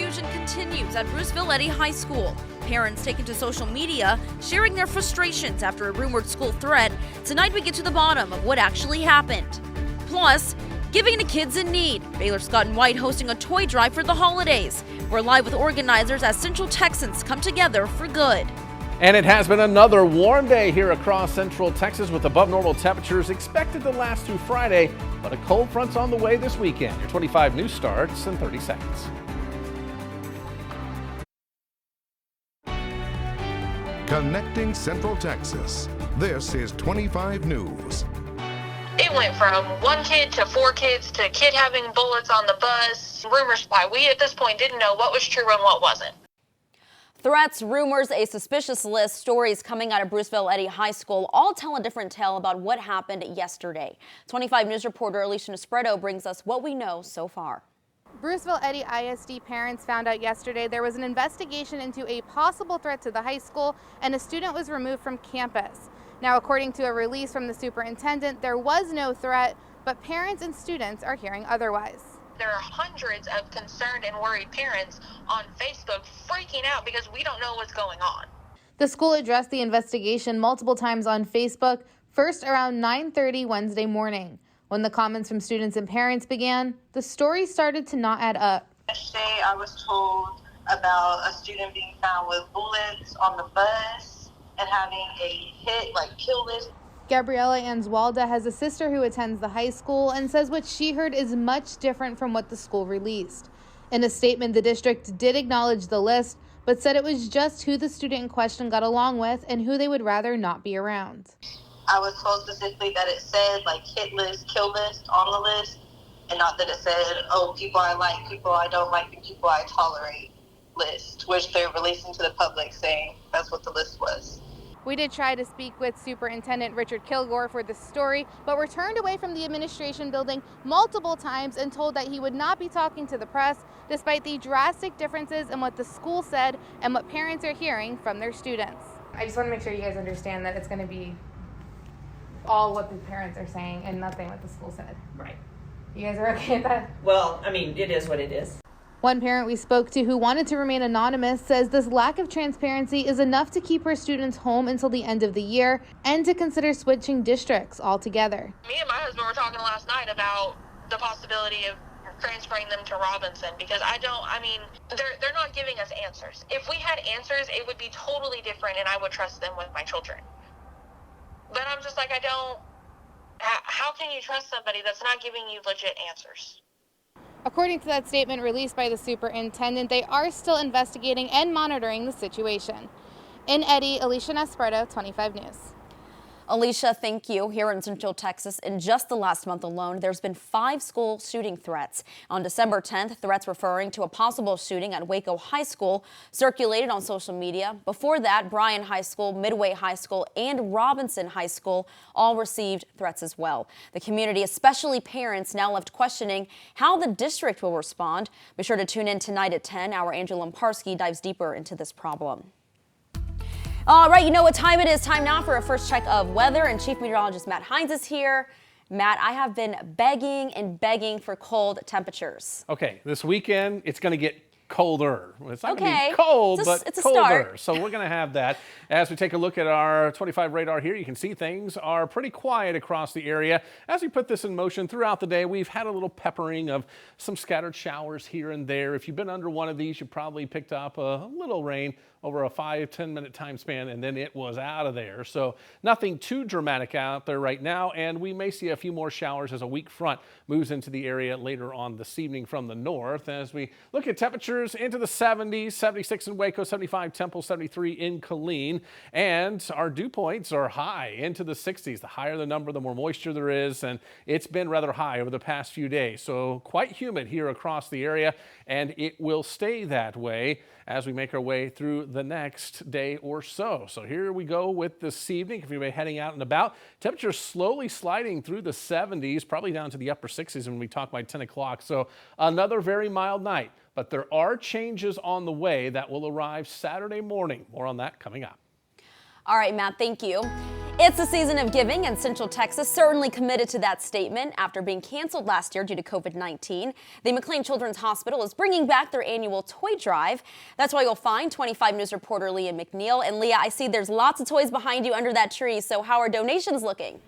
confusion continues at Bruceville Eddy High School. Parents taken to social media, sharing their frustrations after a rumored school threat. Tonight we get to the bottom of what actually happened. Plus, giving to kids in need. Baylor Scott and White hosting a toy drive for the holidays. We're live with organizers as Central Texans come together for good. And it has been another warm day here across Central Texas with above normal temperatures expected to last through Friday, but a cold front's on the way this weekend. Your 25 news starts in 30 seconds. Connecting Central Texas. This is 25 News. It went from one kid to four kids to kid having bullets on the bus. Rumors fly. We at this point didn't know what was true and what wasn't. Threats, rumors, a suspicious list, stories coming out of Bruceville Eddy High School all tell a different tale about what happened yesterday. 25 News reporter Alicia Nespreto brings us what we know so far. Bruceville Eddy ISD parents found out yesterday there was an investigation into a possible threat to the high school and a student was removed from campus. Now, according to a release from the superintendent, there was no threat, but parents and students are hearing otherwise. There are hundreds of concerned and worried parents on Facebook freaking out because we don't know what's going on. The school addressed the investigation multiple times on Facebook, first around 9:30 Wednesday morning. When the comments from students and parents began, the story started to not add up. Yesterday, I was told about a student being found with bullets on the bus and having a kill list. Gabriella Answalda has a sister who attends the high school and says what she heard is much different from what the school released. In a statement, the district did acknowledge the list, but said it was just who the student in question got along with and who they would rather not be around. I was told specifically that it said hit list, kill list on the list, and not that it said, people I like, people I don't like, and people I tolerate list, which they're releasing to the public saying that's what the list was. We did try to speak with Superintendent Richard Kilgore for this story, but were turned away from the administration building multiple times and told that he would not be talking to the press, despite the drastic differences in what the school said and what parents are hearing from their students. I just want to make sure you guys understand that it's going to be all what the parents are saying and nothing what the school said. Right. You guys are okay with that? Well, I mean, it is what it is. One parent we spoke to who wanted to remain anonymous says this lack of transparency is enough to keep her students home until the end of the year and to consider switching districts altogether. Me and my husband were talking last night about the possibility of transferring them to Robinson because they're not giving us answers. If we had answers, it would be totally different and I would trust them with my children. But I'm just how can you trust somebody that's not giving you legit answers? According to that statement released by the superintendent, they are still investigating and monitoring the situation. In Eddy, Alicia Nespreto, 25 News. Alicia, thank you. Here in Central Texas, in just the last month alone, there's been 5 school shooting threats. On December 10th, threats referring to a possible shooting at Waco High School circulated on social media. Before that, Bryan High School, Midway High School, and Robinson High School all received threats as well. The community, especially parents, now left questioning how the district will respond. Be sure to tune in tonight at 10. Our Andrew Lamparski dives deeper into this problem. All right, you know what time it is. Time now for a first check of weather, and Chief Meteorologist Matt Hines is here. Matt, I have been begging and begging for cold temperatures. Okay, this weekend it's going to get colder. It's not going to be cold, it's a colder. Start. So we're going to have that. As we take a look at our 25 radar here, you can see things are pretty quiet across the area. As we put this in motion throughout the day, we've had a little peppering of some scattered showers here and there. If you've been under one of these, you probably picked up a little rain over a 5-10 minute time span, and then it was out of there. So nothing too dramatic out there right now, and we may see a few more showers as a weak front moves into the area later on this evening from the north. As we look at temperatures into the 70s, 76 in Waco, 75 Temple, 73 in Killeen, and our dew points are high into the 60s. The higher the number, the more moisture there is, and it's been rather high over the past few days. So quite humid here across the area, and it will stay that way as we make our way through the next day or so. So here we go with this evening. If you're heading out and about, temperatures slowly sliding through the 70s, probably down to the upper 60s when we talk by 10 o'clock. So another very mild night, but there are changes on the way that will arrive Saturday morning. More on that coming up. All right, Matt, thank you. It's the season of giving, and Central Texas certainly committed to that statement after being canceled last year due to COVID-19. The McLean Children's Hospital is bringing back their annual toy drive. That's why you'll find 25 News reporter Leah McNeil. And Leah, I see there's lots of toys behind you under that tree. So how are donations looking?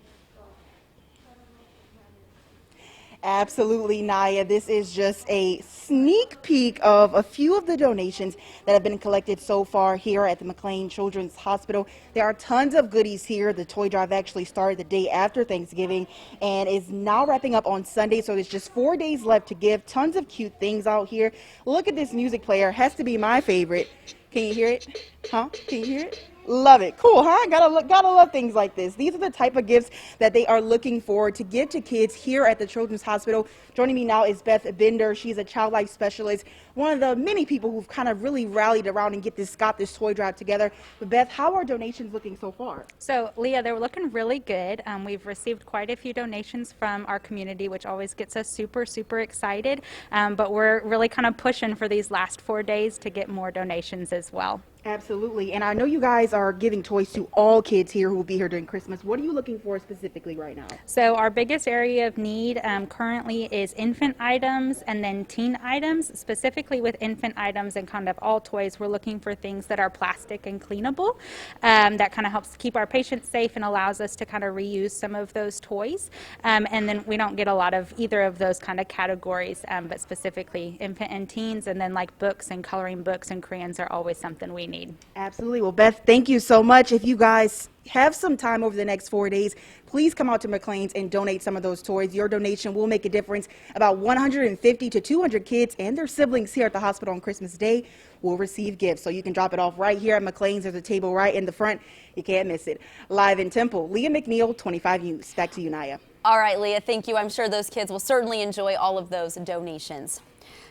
Absolutely, Niyah. This is just a sneak peek of a few of the donations that have been collected so far here at the McLean Children's Hospital. There are tons of goodies here. The toy drive actually started the day after Thanksgiving and is now wrapping up on Sunday, so there's just 4 days left to give. Tons of cute things out here. Look at this music player. Has to be my favorite. Can you hear it? Huh? Can you hear it? Love it. Cool, huh? Gotta love things like this. These are the type of gifts that they are looking for to give to kids here at the Children's Hospital. Joining me now is Beth Bender. She's a child life specialist, one of the many people who've kind of really rallied around and got this toy drive together. But Beth, how are donations looking so far? So, Leah, they're looking really good. We've received quite a few donations from our community, which always gets us super, super excited. But we're really kind of pushing for these last 4 days to get more donations as well. Absolutely. And I know you guys are giving toys to all kids here who will be here during Christmas. What are you looking for specifically right now? So our biggest area of need currently is infant items and then teen items. Specifically with infant items and kind of all toys, we're looking for things that are plastic and cleanable. That kind of helps keep our patients safe and allows us to kind of reuse some of those toys. And then we don't get a lot of either of those kind of categories, but specifically infant and teens, and then like books and coloring books and crayons are always something we need. Absolutely. Well, Beth, thank you so much. If you guys have some time over the next 4 days, please come out to McLean's and donate some of those toys. Your donation will make a difference. About 150 to 200 kids and their siblings here at the hospital on Christmas Day will receive gifts. So you can drop it off right here at McLean's. There's a table right in the front. You can't miss it. Live in Temple, Leah McNeil, 25 News. Back to you, Niyah. All right, Leah, thank you. I'm sure those kids will certainly enjoy all of those donations.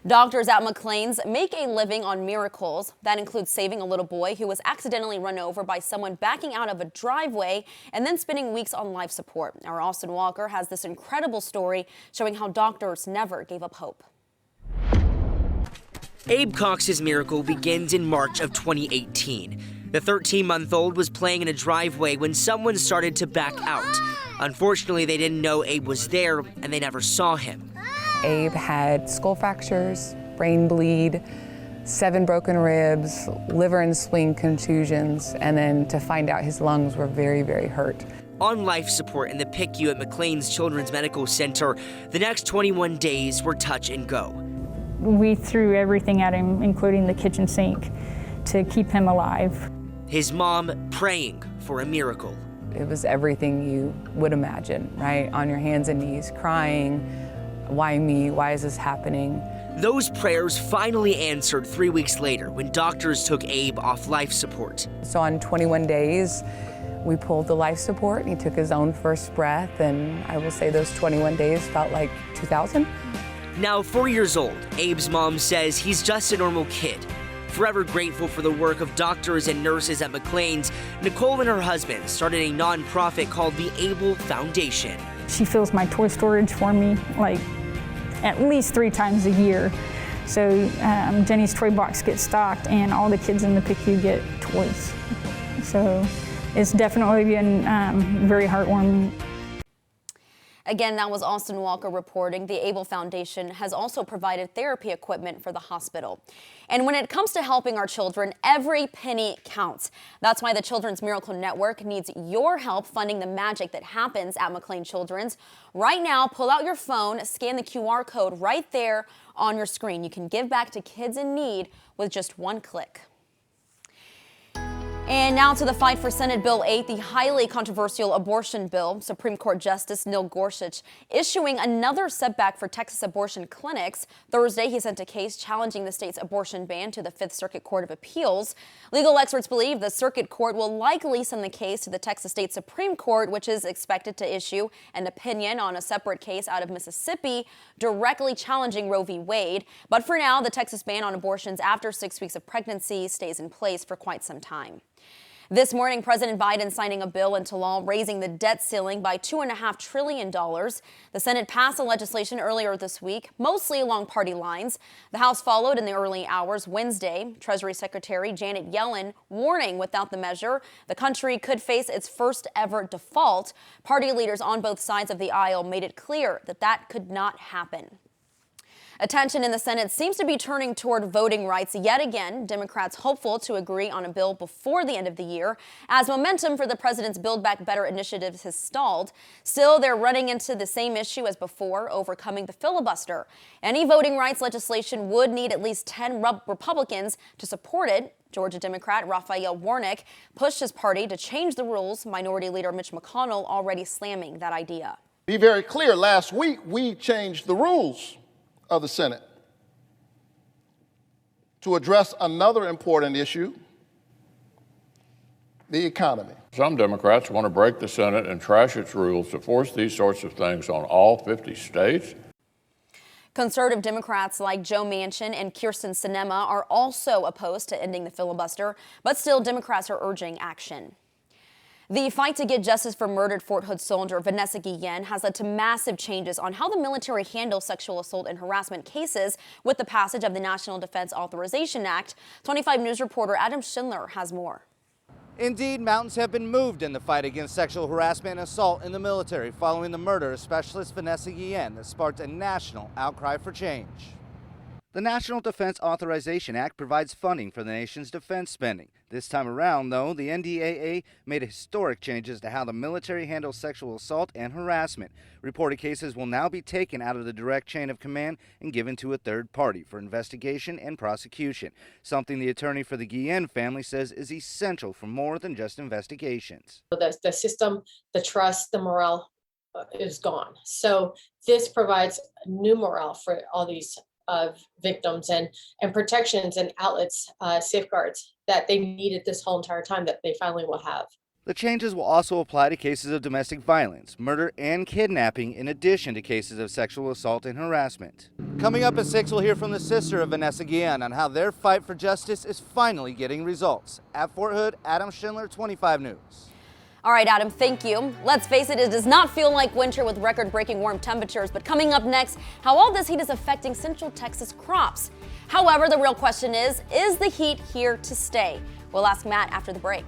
Doctors at McLean's make a living on miracles. That includes saving a little boy who was accidentally run over by someone backing out of a driveway and then spending weeks on life support. Our Austin Walker has this incredible story showing how doctors never gave up hope. Abe Cox's miracle begins in March of 2018. The 13-month-old was playing in a driveway when someone started to back out. Unfortunately, they didn't know Abe was there and they never saw him. Abe had skull fractures, brain bleed, 7 broken ribs, liver and spleen contusions, and then to find out his lungs were very, very hurt. On life support in the PICU at McLean's Children's Medical Center, the next 21 days were touch and go. We threw everything at him, including the kitchen sink, to keep him alive. His mom praying for a miracle. It was everything you would imagine, right? On your hands and knees, crying. Why me? Why is this happening? Those prayers finally answered 3 weeks later when doctors took Abe off life support. So on 21 days, we pulled the life support. He took his own first breath, and I will say those 21 days felt like 2,000. Now 4 years old, Abe's mom says he's just a normal kid. Forever grateful for the work of doctors and nurses at McLean's, Nicole and her husband started a nonprofit called the Able Foundation. She fills my toy storage for me like at least 3 times a year. So Jenny's toy box gets stocked and all the kids in the PICU get toys. So it's definitely been very heartwarming. Again, that was Austin Walker reporting. The Able Foundation has also provided therapy equipment for the hospital. And when it comes to helping our children, every penny counts. That's why the Children's Miracle Network needs your help funding the magic that happens at McLean Children's. Right now, pull out your phone, scan the QR code right there on your screen. You can give back to kids in need with just one click. And now to the fight for Senate Bill 8, the highly controversial abortion bill. Supreme Court Justice Neil Gorsuch issuing another setback for Texas abortion clinics. Thursday, he sent a case challenging the state's abortion ban to the Fifth Circuit Court of Appeals. Legal experts believe the circuit court will likely send the case to the Texas State Supreme Court, which is expected to issue an opinion on a separate case out of Mississippi directly challenging Roe v. Wade. But for now, the Texas ban on abortions after 6 weeks of pregnancy stays in place for quite some time. This morning, President Biden signing a bill into law raising the debt ceiling by $2.5 trillion. The Senate passed the legislation earlier this week, mostly along party lines. The House followed in the early hours Wednesday. Treasury Secretary Janet Yellen warning without the measure, the country could face its first ever default. Party leaders on both sides of the aisle made it clear that that could not happen. Attention in the Senate seems to be turning toward voting rights yet again. Democrats hopeful to agree on a bill before the end of the year as momentum for the president's Build Back Better initiatives has stalled. Still, they're running into the same issue as before, overcoming the filibuster. Any voting rights legislation would need at least 10 Republicans to support it. Georgia Democrat Raphael Warnock pushed his party to change the rules. Minority Leader Mitch McConnell already slamming that idea. Be very clear, last week we changed the rules of the Senate to address another important issue, the economy. Some Democrats want to break the Senate and trash its rules to force these sorts of things on all 50 states. Conservative Democrats like Joe Manchin and Kyrsten Sinema are also opposed to ending the filibuster, but still Democrats are urging action. The fight to get justice for murdered Fort Hood soldier Vanessa Guillen has led to massive changes on how the military handles sexual assault and harassment cases with the passage of the National Defense Authorization Act. 25 News reporter Adam Schindler has more. Indeed, mountains have been moved in the fight against sexual harassment and assault in the military following the murder of Specialist Vanessa Guillen that sparked a national outcry for change. The National Defense Authorization Act provides funding for the nation's defense spending. This time around, though, the NDAA made historic changes to how the military handles sexual assault and harassment. Reported cases will now be taken out of the direct chain of command and given to a third party for investigation and prosecution, something the attorney for the Guillen family says is essential for more than just investigations. The system, the trust, the morale is gone. So this provides new morale for all these victims and protections and outlets, safeguards that they needed this whole entire time that they finally will have. The changes will also apply to cases of domestic violence, murder, and kidnapping, in addition to cases of sexual assault and harassment. Coming up at 6, we'll hear from the sister of Vanessa Guillen on how their fight for justice is finally getting results. At Fort Hood, Adam Schindler, 25 News. All right, Adam, thank you. Let's face it, it does not feel like winter with record-breaking warm temperatures, but coming up next, how all this heat is affecting Central Texas crops. However, the real question is the heat here to stay? We'll ask Matt after the break.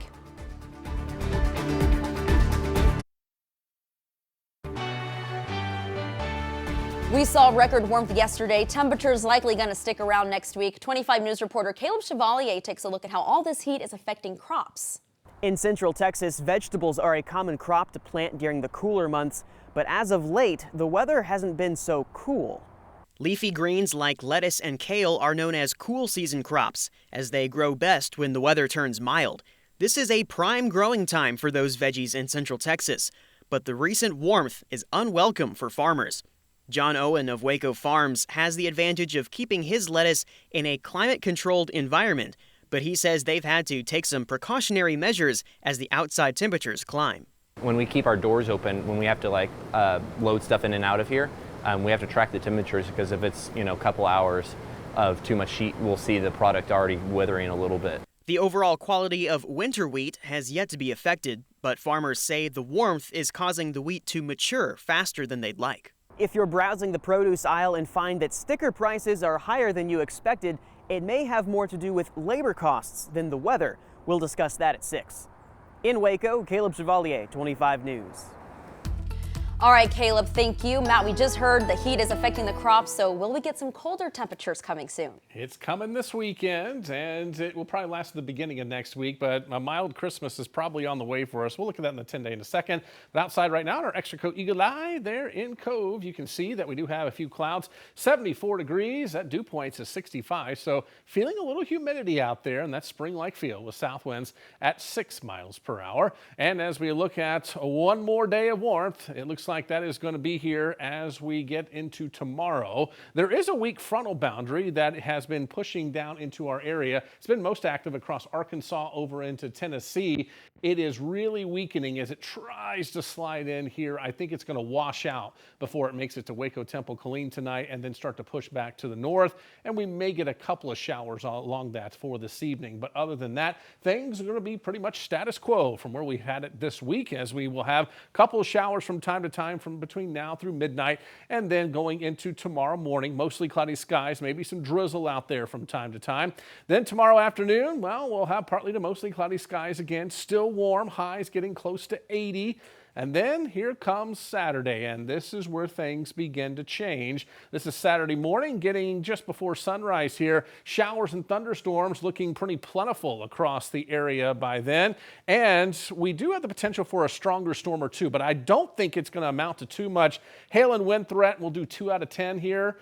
We saw record warmth yesterday. Temperatures likely going to stick around next week. 25 News reporter Caleb Chevalier takes a look at how all this heat is affecting crops. In Central Texas, vegetables are a common crop to plant during the cooler months, but as of late, the weather hasn't been so cool. Leafy greens like lettuce and kale are known as cool season crops, as they grow best when the weather turns mild. This is a prime growing time for those veggies in Central Texas, but the recent warmth is unwelcome for farmers. John Owen of Waco Farms has the advantage of keeping his lettuce in a climate-controlled environment, but he says they've had to take some precautionary measures as the outside temperatures climb. When we keep our doors open, when we have to load stuff in and out of here, we have to track the temperatures, because if it's a couple hours of too much heat, we'll see the product already withering a little bit. The overall quality of winter wheat has yet to be affected, but farmers say the warmth is causing the wheat to mature faster than they'd like. If you're browsing the produce aisle and find that sticker prices are higher than you expected, it may have more to do with labor costs than the weather. We'll discuss that at 6. In Waco, Caleb Chevalier, 25 News. All right, Caleb, thank you. Matt, we just heard the heat is affecting the crops, so will we get some colder temperatures coming soon? It's coming this weekend, and it will probably last to the beginning of next week, but a mild Christmas is probably on the way for us. We'll look at that in the 10-day in a second. But outside right now, in our Extra Coat Eagle Eye there in Cove, you can see that we do have a few clouds. 74 degrees at dew points is 65, so feeling a little humidity out there, and that spring-like feel with south winds at 6 miles per hour. And as we look at one more day of warmth, it looks looks like that is going to be here as we get into tomorrow. There is a weak frontal boundary that has been pushing down into our area. It's been most active across Arkansas over into Tennessee. It is really weakening as it tries to slide in here. I think it's going to wash out before it makes it to Waco, Temple, Killeen tonight and then start to push back to the north. And we may get a couple of showers along that for this evening. But other than that, things are going to be pretty much status quo from where we had it this week, as we will have a couple of showers from time to time from between now through midnight, and then going into tomorrow morning, mostly cloudy skies, maybe some drizzle out there from time to time. Then tomorrow afternoon, well, we'll have partly to mostly cloudy skies again, still warm, highs getting close to 80. And then here comes Saturday, and this is where things begin to change. This is Saturday morning, getting just before sunrise here. Showers and thunderstorms looking pretty plentiful across the area by then. And we do have the potential for a stronger storm or two, but I don't think it's going to amount to too much. Hail and wind threat, we'll do 2 out of 10 here.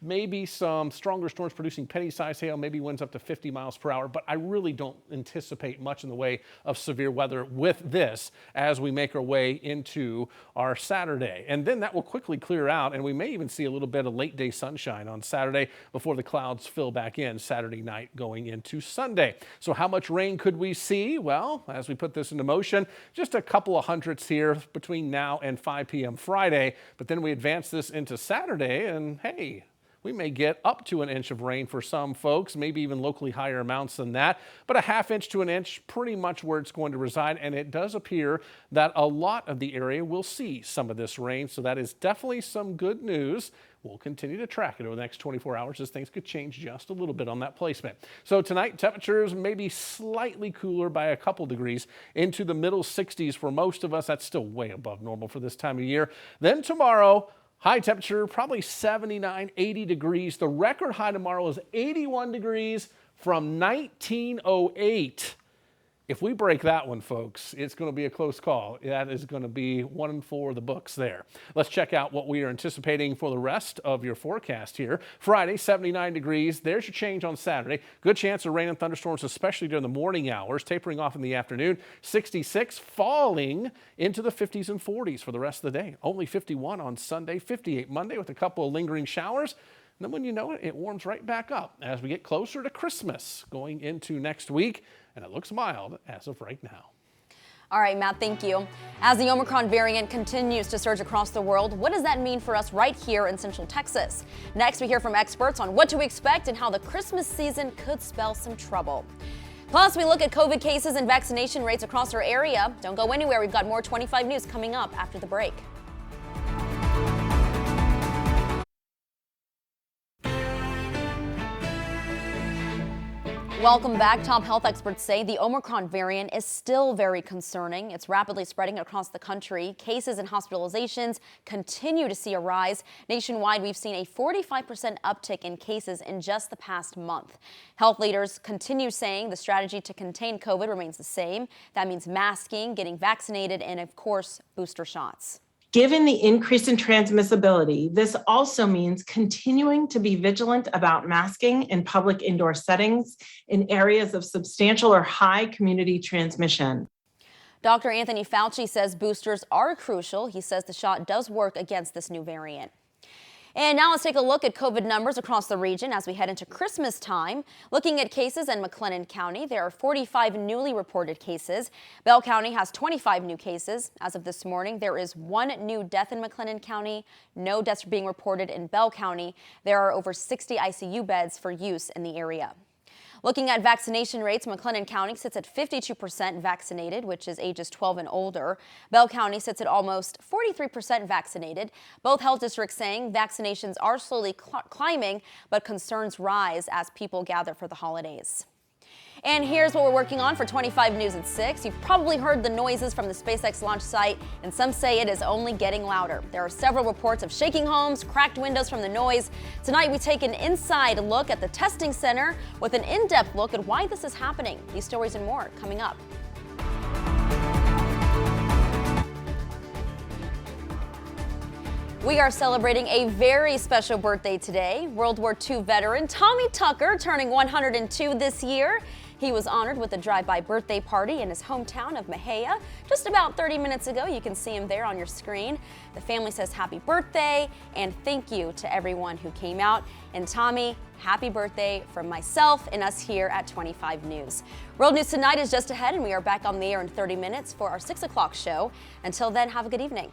Maybe some stronger storms producing penny-sized hail, maybe winds up to 50 miles per hour, but I really don't anticipate much in the way of severe weather with this as we make our way into our Saturday. And then that will quickly clear out, and we may even see a little bit of late-day sunshine on Saturday before the clouds fill back in Saturday night going into Sunday. So how much rain could we see? Well, as we put this into motion, just a couple of hundredths here between now and 5 p.m. Friday, but then we advance this into Saturday, and hey, we may get up to an inch of rain for some folks, maybe even locally higher amounts than that, but a ½ inch to an inch, pretty much where it's going to reside. And it does appear that a lot of the area will see some of this rain. So that is definitely some good news. We'll continue to track it over the next 24 hours as things could change just a little bit on that placement. So tonight, temperatures may be slightly cooler by a couple degrees into the middle 60s for most of us. That's still way above normal for this time of year. Then tomorrow, high temperature, probably 79, 80 degrees. The record high tomorrow is 81 degrees from 1908. If we break that one, folks, it's going to be a close call. That is going to be 1 for the books there. Let's check out what we are anticipating for the rest of your forecast here. Friday, 79 degrees. There's your change on Saturday. Good chance of rain and thunderstorms, especially during the morning hours, tapering off in the afternoon. 66, falling into the 50s and 40s for the rest of the day. Only 51 on Sunday, 58 Monday with a couple of lingering showers. And then when you know it, it warms right back up as we get closer to Christmas going into next week. And it looks mild as of right now. All right, Matt, thank you. As the Omicron variant continues to surge across the world, what does that mean for us right here in Central Texas? Next, we hear from experts on what to expect and how the Christmas season could spell some trouble. Plus, we look at COVID cases and vaccination rates across our area. Don't go anywhere. We've got more 25 News coming up after the break. Welcome back. Top health experts say the Omicron variant is still very concerning. It's rapidly spreading across the country. Cases and hospitalizations continue to see a rise. Nationwide, we've seen a 45% uptick in cases in just the past month. Health leaders continue saying the strategy to contain COVID remains the same. That means masking, getting vaccinated, and of course, booster shots. Given the increase in transmissibility, this also means continuing to be vigilant about masking in public indoor settings in areas of substantial or high community transmission. Dr. Anthony Fauci says boosters are crucial. He says the shot does work against this new variant. And now let's take a look at COVID numbers across the region as we head into Christmas time. Looking at cases in McLennan County, there are 45 newly reported cases. Bell County has 25 new cases. As of this morning, there is 1 new death in McLennan County. No deaths are being reported in Bell County. There are over 60 ICU beds for use in the area. Looking at vaccination rates, McLennan County sits at 52% vaccinated, which is ages 12 and older. Bell County sits at almost 43% vaccinated. Both health districts saying vaccinations are slowly climbing, but concerns rise as people gather for the holidays. And here's what we're working on for 25 News at 6. You've probably heard the noises from the SpaceX launch site, and some say it is only getting louder. There are several reports of shaking homes, cracked windows from the noise. Tonight, we take an inside look at the testing center with an in-depth look at why this is happening. These stories and more coming up. We are celebrating a very special birthday today. World War II veteran Tommy Tucker turning 102 this year. He was honored with a drive-by birthday party in his hometown of Mejia. Just about 30 minutes ago, you can see him there on your screen. The family says happy birthday and thank you to everyone who came out. And Tommy, happy birthday from myself and us here at 25 News. World News Tonight is just ahead, and we are back on the air in 30 minutes for our 6 o'clock show. Until then, have a good evening.